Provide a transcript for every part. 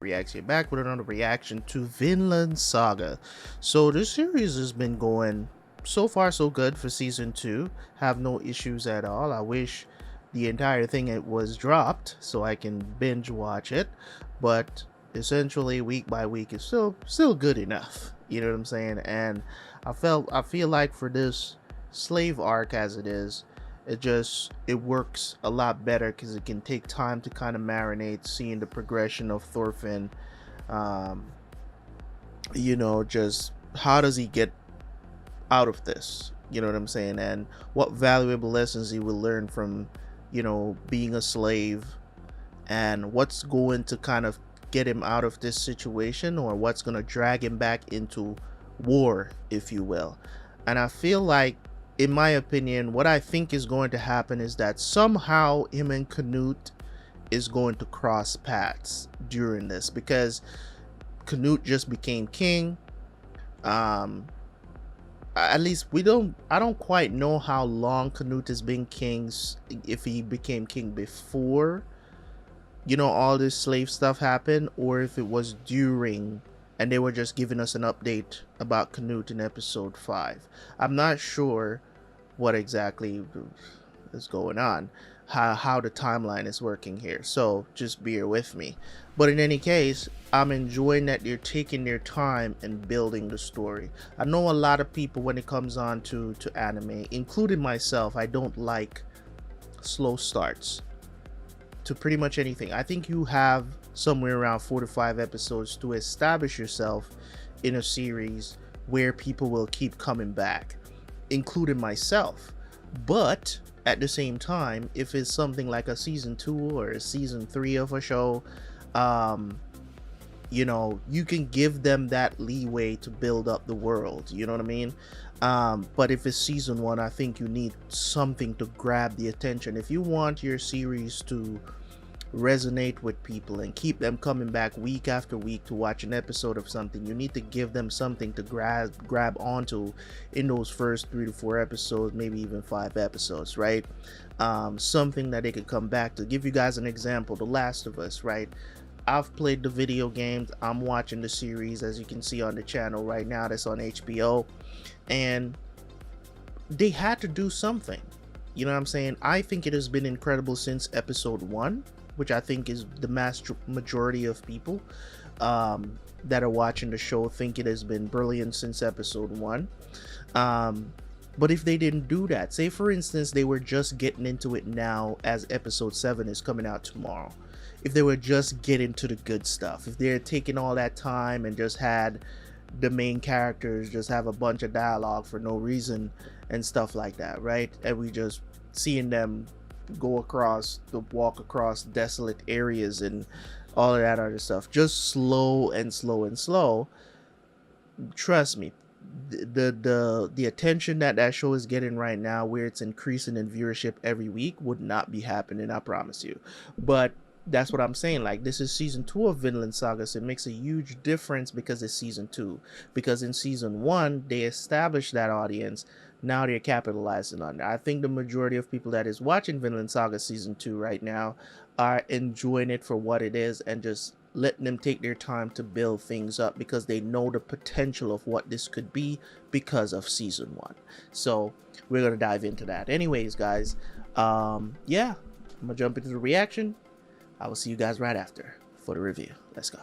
Reaction back with another reaction to Vinland Saga. So this series has been going so far so good for season 2. Have no issues at all. I wish the entire thing it was dropped so I can binge watch it, but essentially week by week is still good enough. You know what I'm saying? And I feel like for this slave arc as it is, it works a lot better because it can take time to kind of marinate, seeing the progression of Thorfinn. um just how does he get out of this, you know what I'm saying, and what valuable lessons he will learn from being a slave, and what's going to kind of get him out of this situation, or what's going to drag him back into war, if you will. And I feel like, in my opinion, what I think is going to happen is that somehow him and Canute is going to cross paths during this, because Canute just became king. um at least I don't quite know how long Canute has been king, if he became king before all this slave stuff happened, or if it was during, and they were just giving us an update about Canute in episode 5. I'm not sure what exactly is going on, how the timeline is working here, so just bear with me. But in any case, I'm enjoying that they're taking their time and building the story. I know a lot of people, when it comes on to anime, including myself, I don't like slow starts to pretty much anything. I think you have somewhere around 4 to 5 episodes to establish yourself in a series where people will keep coming back, including myself. But at the same time, if it's something like a season 2 or a season 3 of a show, you can give them that leeway to build up the world, you know what I mean? But if it's season 1, I think you need something to grab the attention. If you want your series to resonate with people and keep them coming back week after week to watch an episode of something, you need to give them something to grab onto in those first 3 to 4 episodes, maybe even 5 episodes, right? Something that they could come back to. Give you guys an example: The Last of Us, right? I've played the video games, I'm watching the series, as you can see on the channel right now, that's on HBO, and they had to do something. You know what I'm saying? I think it has been incredible since episode 1, which I think is the majority of people that are watching the show think it has been brilliant since episode 1. But if they didn't do that, say for instance they were just getting into it now as episode 7 is coming out tomorrow, if they were just getting to the good stuff, if they're taking all that time and just had the main characters just have a bunch of dialogue for no reason and stuff like that, right? And we just seeing them walk across desolate areas and all of that other stuff, just slow and slow and slow. Trust me, the attention that show is getting right now, where it's increasing in viewership every week, would not be happening, I promise you. But that's what I'm saying. Like, this is season 2 of Vinland Saga, so it makes a huge difference because it's season 2. Because in season 1, they established that audience. Now they're capitalizing on it. I think the majority of people that is watching Vinland Saga season 2 right now are enjoying it for what it is, and just letting them take their time to build things up, because they know the potential of what this could be because of season 1. So we're gonna dive into that. Anyways, guys, yeah, I'm gonna jump into the reaction. I will see you guys right after for the review. Let's go.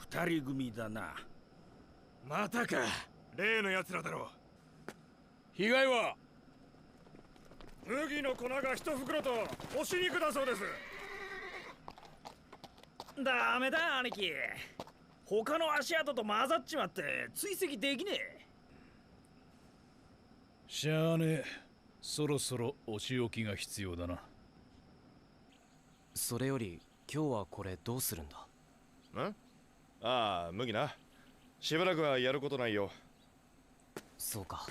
Two組だな。またか。例の奴らだろう。被害は麦の粉が1袋と干し肉だそうです。ダメだ兄貴。他の足跡と混ざっちまって追跡できねえ。しゃあねえ。そろそろお仕置きが必要だな。それより今日はこれどうするんだ？ん？ああ、麦な。しばらくはやることないよ。そうか。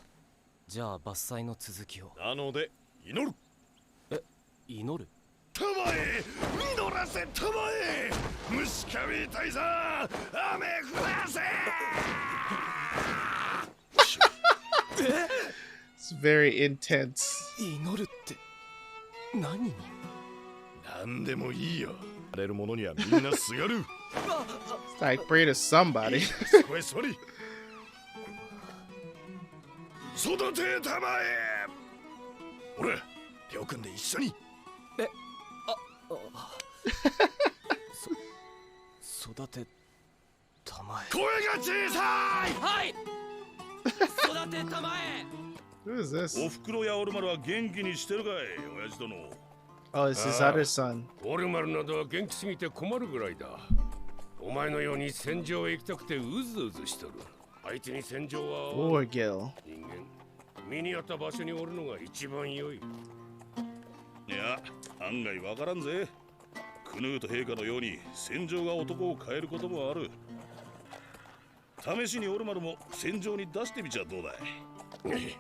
じゃあ伐採の続きを。なので祈る。え、祈る？たまえ実らせたまえ虫神大佐雨降らせ It's very intense. 祈るって何に？何でもいいよ。やれる者にはみんなすがる。 It's like pray to somebody. そこへ座り。育てたまえ。ほら、手を組んで一緒に。育てたまえ。声が小さい。はい。育てたまえ。Who is this? おふくろやオルマルは元気にしてるかい、親父殿。 Oh, it's his other son. オルマルなどは元気すぎて困るぐらいだ。お前のように戦場へ行きたくてうずうずしとる。相手に戦場は Thorgil. 人間。身に合った場所におるのが一番良い。いや、案外わからんぜ。クヌート陛下のように戦場が男を変えることもある。試しにオルマルも戦場に出してみちゃどうだい。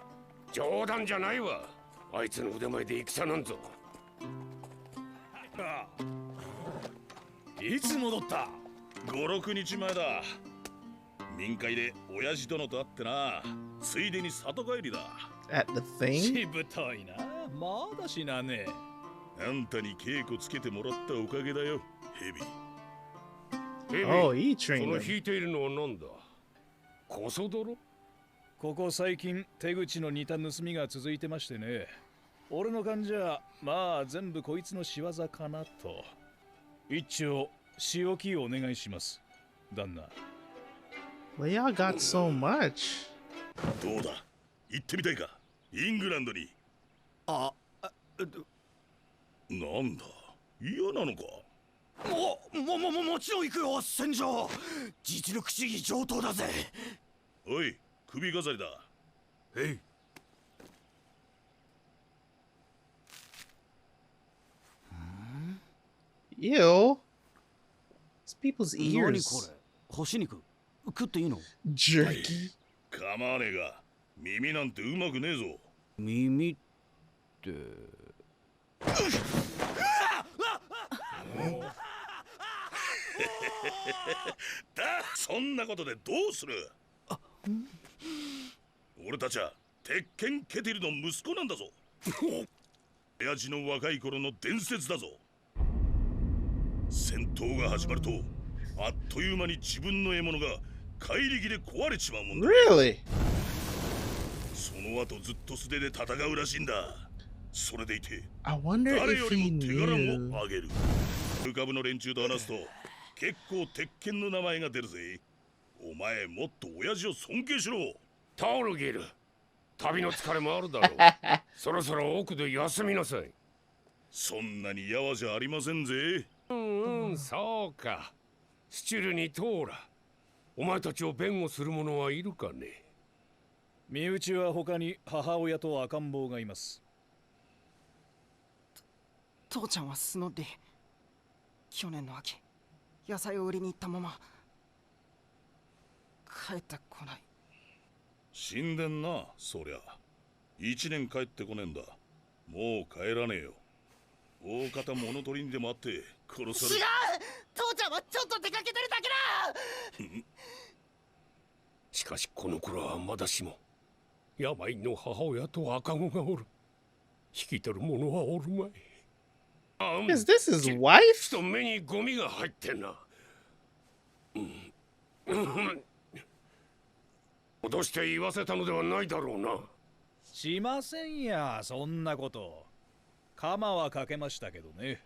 冗談じゃないわ。あいつの腕前で戦なんぞ。いつ戻った？ 5、6日前だ。民会で親父殿と会ってな。ついでに里帰りだ。 At the thing? しぶといな。まだ死なねえ。あんたに稽古つけてもらったおかげだよ、ヘビ。ヘビ、 Oh, he そ trained の him. 引いているのは何だ？こそ泥？ここ最近手口の似た盗みが続いてましてね。俺の感じゃまあ全部こいつの仕業かなと。一丁仕置きをお願いします、旦那。 Well, y'all got so much. どうだ、行ってみたいか、イングランドに。なんだ、嫌なのか。もちろん行くよ、戦場。実力主義上等だぜ。おい、首飾りだ。へい。Ew. It's people's 何こ ears. れ？干し肉食っていいの？ Jerky. 構わねえが、耳なんてうまくねえぞ。耳って。だ、そんなことでどうする？俺たちは鉄拳ケティルの息子なんだぞ。親父の若い頃の伝説だぞ。戦闘が始まるとあっという間に自分の獲物が怪力で壊れちまうもんだ。 Really? その後ずっと素手で戦うらしいんだ。それでいて I wonder 誰 if よ he りも手柄 knew. もあげる。ルカブの連中と話すと結構鉄拳の名前が出るぜ。お前もっと親父を尊敬しろ。タオルギル、旅の疲れもあるだろう。そろそろ奥で休みなさい。そんなにやわじゃありませんぜ。そうか。スチュルにトーラ。お前たちを弁護する者はいるかね？身内は他に母親と赤ん坊がいます。父ちゃんは素ので去年の秋野菜を売りに行ったまま帰ってこない。死んでんな、そりゃ。1年帰ってこねえんだ。もう帰らねえよ。大方物取りにでもあって殺され。違う、父ちゃんはちょっと出かけてるだけだ。しかしこの頃はまだしも病の母親と赤子がおる。引き取る者はおるまい。Is this his wife? ちと目にゴミが入ってんな。脅して言わせたのではないだろうな。しませんや、そんなこと。鎌はかけましたけどね。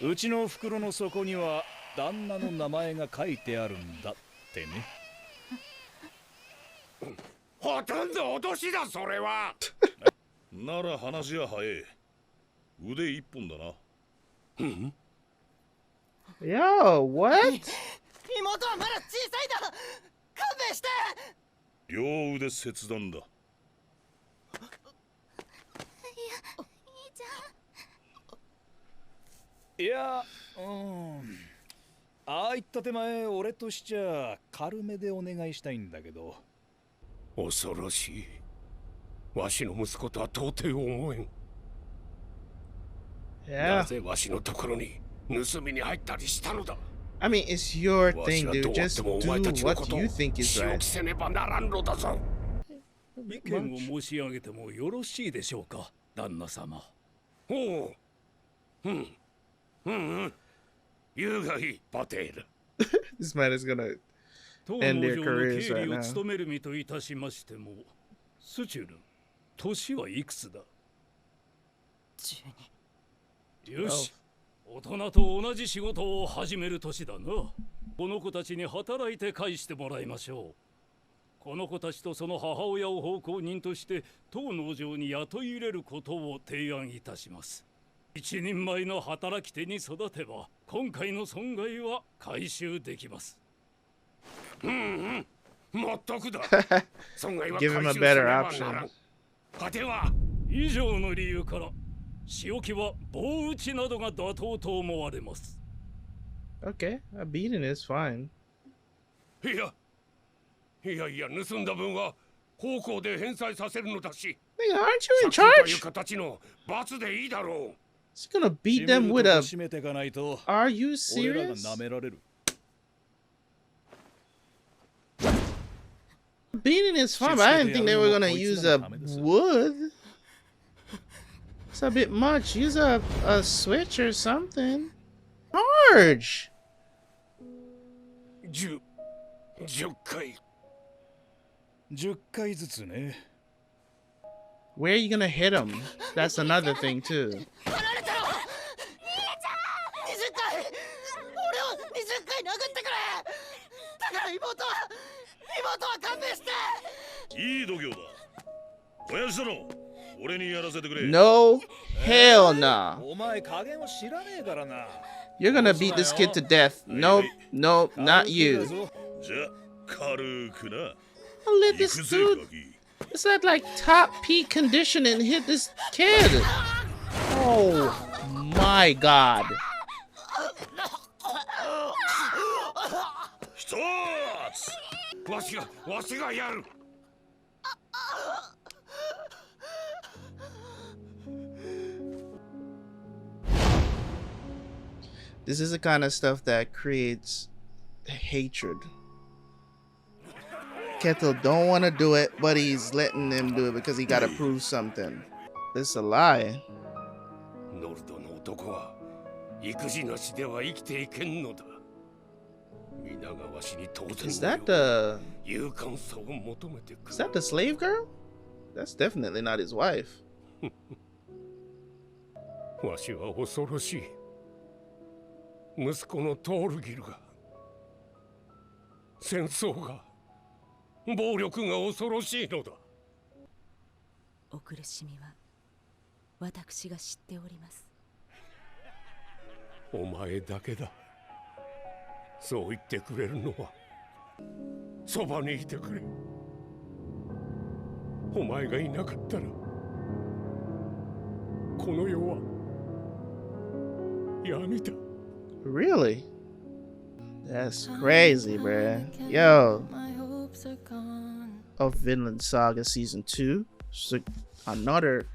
うちの袋の底には旦那の名前が書いてあるんだってね。ほとんど脅しだ、それは。なら話は早え。腕一本だな。Yo, what? 妹はまだ小さいだ。勘弁して。両腕切断だ。いや、ああいった手前、俺としちゃ軽めでお願いしたいんだけど。恐ろしい。わしの息子とは到底思えん。Yeah. なぜわしのところに盗みに入ったりしたのだ。 I mean, it's your わし thing, はど dude. うあっ Just てもお do 前たちの what ことを you think is 仕置 right. きせねばならんのだぞ。意見を申し上げてもよろしいでしょうか、旦那様。おう。言うがいい、パテール。 This man is gonna 当 end 農 their 場の careers 経 right 理を now. 務める身といたしましても、スチュルン、年はいくつだ。12。よし、大人と同じ仕事を始める年だな。この子たちに働いて返してもらいましょう。この子たちとその母親を奉公人として当農場に雇い入れることを提案いたします。一人前の働き手に育てば今回の損害は回収できます。まったくだ。損害は Give him 回 a 収せ better ねばなら option. ん。パテは以上の理由から仕置きは棒打ちなどが妥当と思われます。 Okay, a beating is fine. いや盗んだ分は奉公で返済させるのだし、 Nigga, aren't you in 借金という charge? 形の罰でいいだろ He's gonna beat them with a. 締めていかないと Are you 俺らが serious? 舐められる。 Beating is fine, but I didn't think they were gonna use a wood. It's a bit much. Use a switch or something. Charge. う。10回。 10回ずつね。 Where are you gonna hit him? That's another thing too. 離れてろ。兄ちゃん、20回。俺を20回殴ってくれ。だから妹は勘弁して。いい度胸だ。親父殿、俺にやらせてくれ。 No, hell no. お前加減を知らねえからな。 You're gonna beat this kid to death. Nope, nope, not you. じゃあ、軽くな。 I'll let 行 this くぜ、 dude. ガキ。 It's at like top peak condition and hit this kid. Oh my god. 一つ。わしがやる。 This is the kind of stuff that creates hatred. Ketil don't want to do it, but he's letting them do it because he got to prove something. It's a lie. ノルドの男は育児なしでは生きていけんのだ。皆がわしに当 Is 然 that の the 勇敢さを求めてく is that the slave girl? That's definitely not his wife. わしは恐ろしい。息子のトールギルが、戦争が、暴力が恐ろしいのだ。お苦しみは私が知っております。お前だけだ。そう言ってくれるのは、そばにいてくれ。お前がいなかったら、この世は闇だ。 Really? That's crazy, bruh. Yo. Of Vinland Saga Season 2. So another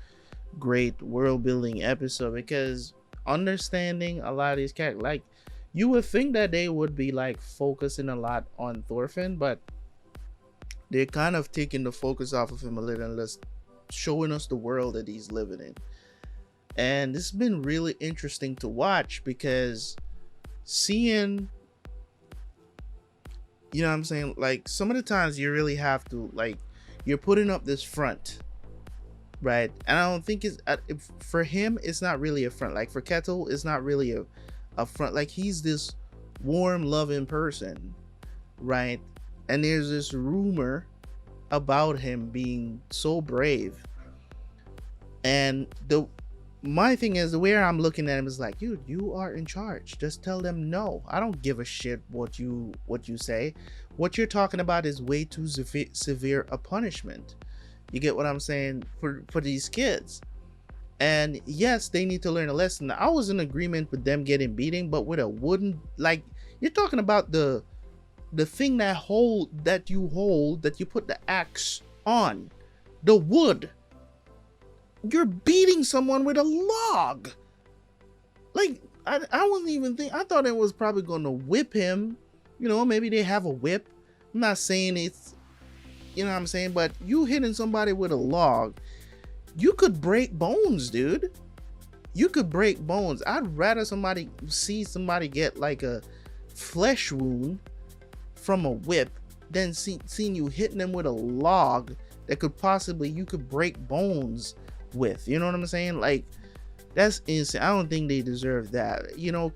great world building episode because understanding a lot of these characters, like, you would think that they would be like focusing a lot on Thorfinn, but they're kind of taking the focus off of him a little and just showing us the world that he's living in. And this has been really interesting to watch because seeing, you know what I'm saying, like some of the times you really have to, like, you're putting up this front, right? And I don't think it's for him, it's not really a front. Like for Ketil, it's not really a front. Like he's this warm, loving person, right? And there's this rumor about him being so brave. And my thing is, the way I'm looking at him is like, dude, you are in charge. Just tell them no. I don't give a shit what you say. What you're talking about is way too severe a punishment. You get what I'm saying for these kids. And yes, they need to learn a lesson. I was in agreement with them getting beaten, but with a wooden, like, you're talking about the thing that you put the axe on, the wood. You're beating someone with a log. Like I wasn't even think. I thought it was probably gonna whip him. You know, maybe they have a whip. I'm not saying it's, you know what I'm saying, but you hitting somebody with a log, you could break bones, dude. You could break bones. I'd rather see somebody get like a flesh wound from a whip than seeing you hitting them with a log that could possibly, you could break bones with. You know what I'm saying? Like, that's insane. I don't think they deserve that. You know,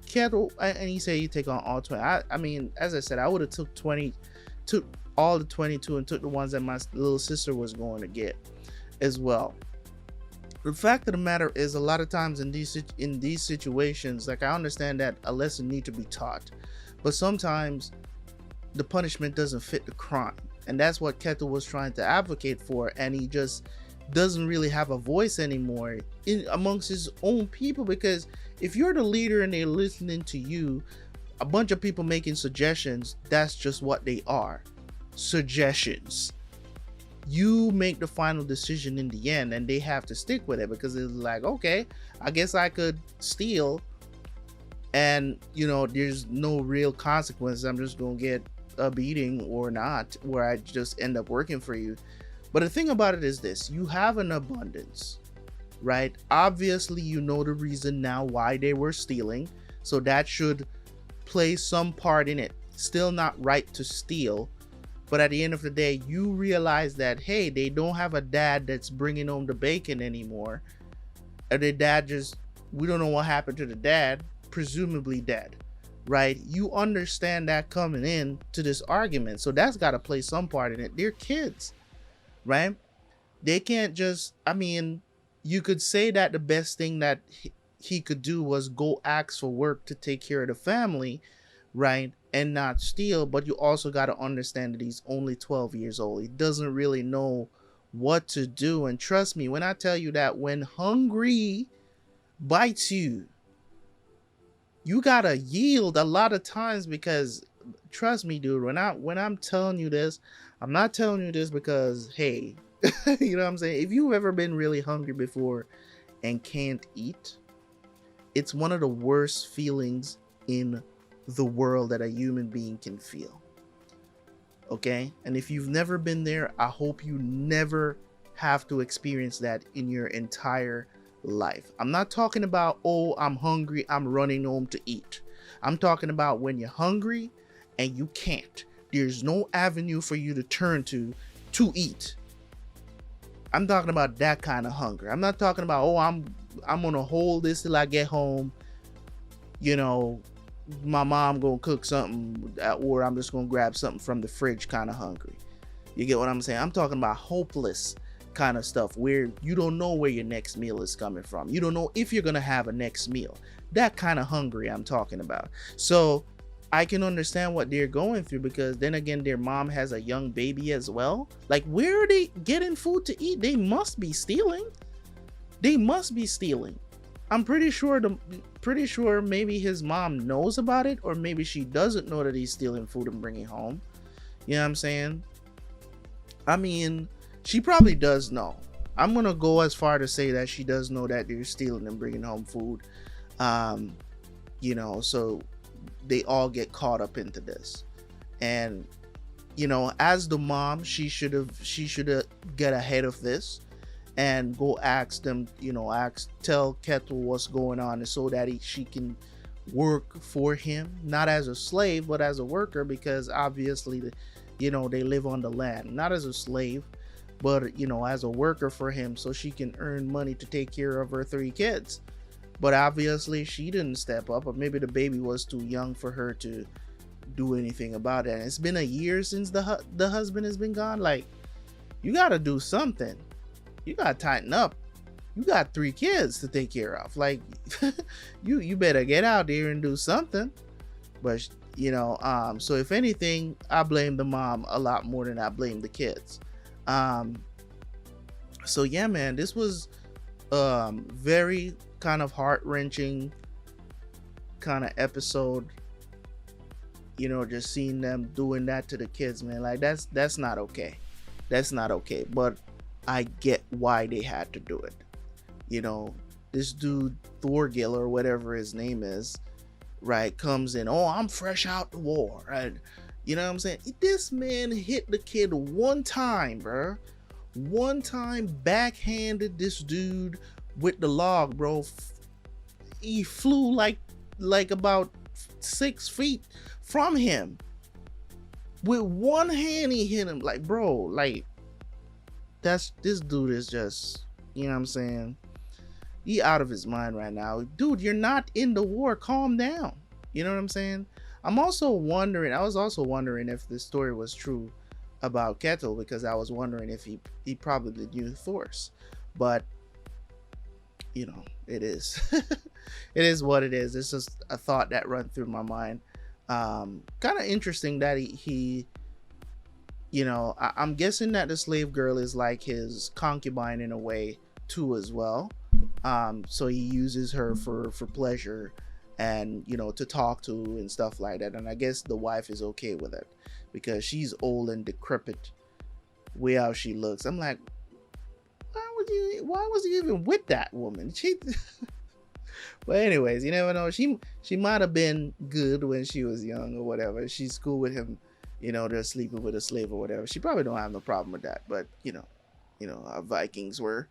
Ketil, and he said you take on all 20. I mean, as I said, I would have took all the 22 and took the ones that my little sister was going to get as well. The fact of the matter is, a lot of times in these situations, like, I understand that a lesson need to be taught, but sometimes the punishment doesn't fit the crime, and that's what Ketil was trying to advocate for, and he just doesn't really have a voice anymore amongst his own people, because if you're the leader and they're listening to you, a bunch of people making suggestions, that's just what they are, suggestions. You make the final decision in the end, and they have to stick with it, because it's like, okay, I guess I could steal, and you know, there's no real consequences. I'm just gonna get a beating or not, where I just end up working for you. But the thing about it is this: you have an abundance, right? Obviously, you know the reason now why they were stealing, so that should play some part in it. Still not right to steal, but at the end of the day, you realize that, hey, they don't have a dad that's bringing home the bacon anymore. And the dad we don't know what happened to the dad, presumably dead, right? You understand that coming in to this argument. So that's got to play some part in it. They're kids, right? They can't just, I mean, you could say that the best thing that he could do was go ask for work to take care of the family, right? And not steal, but you also got to understand that he's only 12 years old. He doesn't really know what to do. And trust me when I tell you that when hungry bites you, you got to yield a lot of times, because trust me, dude, when I'm telling you this, I'm not telling you this because, hey, you know what I'm saying? If you've ever been really hungry before and can't eat, it's one of the worst feelings in the world that a human being can feel. Okay? And if you've never been there, I hope you never have to experience that in your entire life. I'm not talking about, oh, I'm hungry, I'm running home to eat. I'm talking about when you're hungry and you can't. There's no avenue for you to turn to eat. I'm talking about that kind of hunger. I'm not talking about, oh, I'm gonna hold this till I get home. You know, my mom gonna cook something, or I'm just gonna grab something from the fridge kind of hungry. You get what I'm saying? I'm talking about hopeless kind of stuff where you don't know where your next meal is coming from. You don't know if you're gonna have a next meal. That kind of hungry I'm talking about. So I can understand what they're going through, because then again, their mom has a young baby as well. Like, where are they getting food to eat? They must be stealing. They must be stealing. I'm pretty sure maybe his mom knows about it, or maybe she doesn't know that he's stealing food and bringing home. You know what I'm saying? I mean, she probably does know. I'm gonna go as far to say that she does know that they're stealing and bringing home food. You know, so they all get caught up into this. And you know, as the mom, she should have get ahead of this and go ask them, you know, tell Ketil what's going on, so that she can work for him, not as a slave but as a worker, because obviously, you know, they live on the land, not as a slave, but you know, as a worker for him, so she can earn money to take care of her 3 kids. But obviously she didn't step up, or maybe the baby was too young for her to do anything about it. And it's been a year since the husband has been gone. Like, you gotta do something. You gotta tighten up. You got 3 kids to take care of. Like, you better get out there and do something. But you know, so if anything, I blame the mom a lot more than I blame the kids. So yeah, man, this was very kind of heart-wrenching kind of episode. You know, just seeing them doing that to the kids, man, like that's not okay. That's not okay. But I get why they had to do it. You know, this dude Thorgil or whatever his name is, right, comes in. Oh, I'm fresh out the war, right? You know what I'm saying? This man hit the kid one time, bro. One time backhanded this dude with the log, bro. He flew like about 6 feet from him. With one hand he hit him. Like, bro, like, this dude is just, you know what I'm saying? He out of his mind right now. Dude, you're not in the war. Calm down. You know what I'm saying? I was also wondering if the story was true about Ketil, because I was wondering if he probably knew Thor's. But, you know, it is. It is what it is. It's just a thought that ran through my mind. Kind of interesting that he you know, I'm guessing that the slave girl is like his concubine in a way too as well. So he uses her for pleasure and, you know, to talk to and stuff like that. And I guess the wife is okay with it because she's old and decrepit way how she looks. I'm like, why was he even with that woman? But anyways, you never know. She might have been good when she was young or whatever. She's cool with him, you know, they're sleeping with a slave or whatever. She probably don't have no problem with that. But you know, our Vikings were.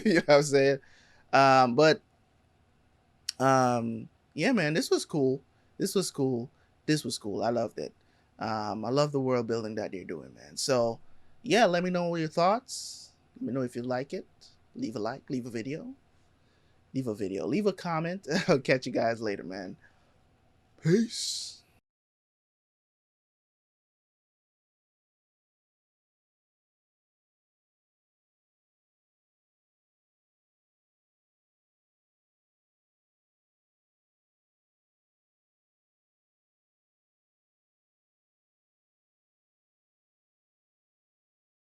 You know what I'm saying? Yeah, man, this was cool. This was cool. I loved it. I love the world building that they're doing, man. So yeah, let me know your thoughts. Let me know if you like it. Leave a like, leave a video, leave a comment. I'll catch you guys later, man. Peace.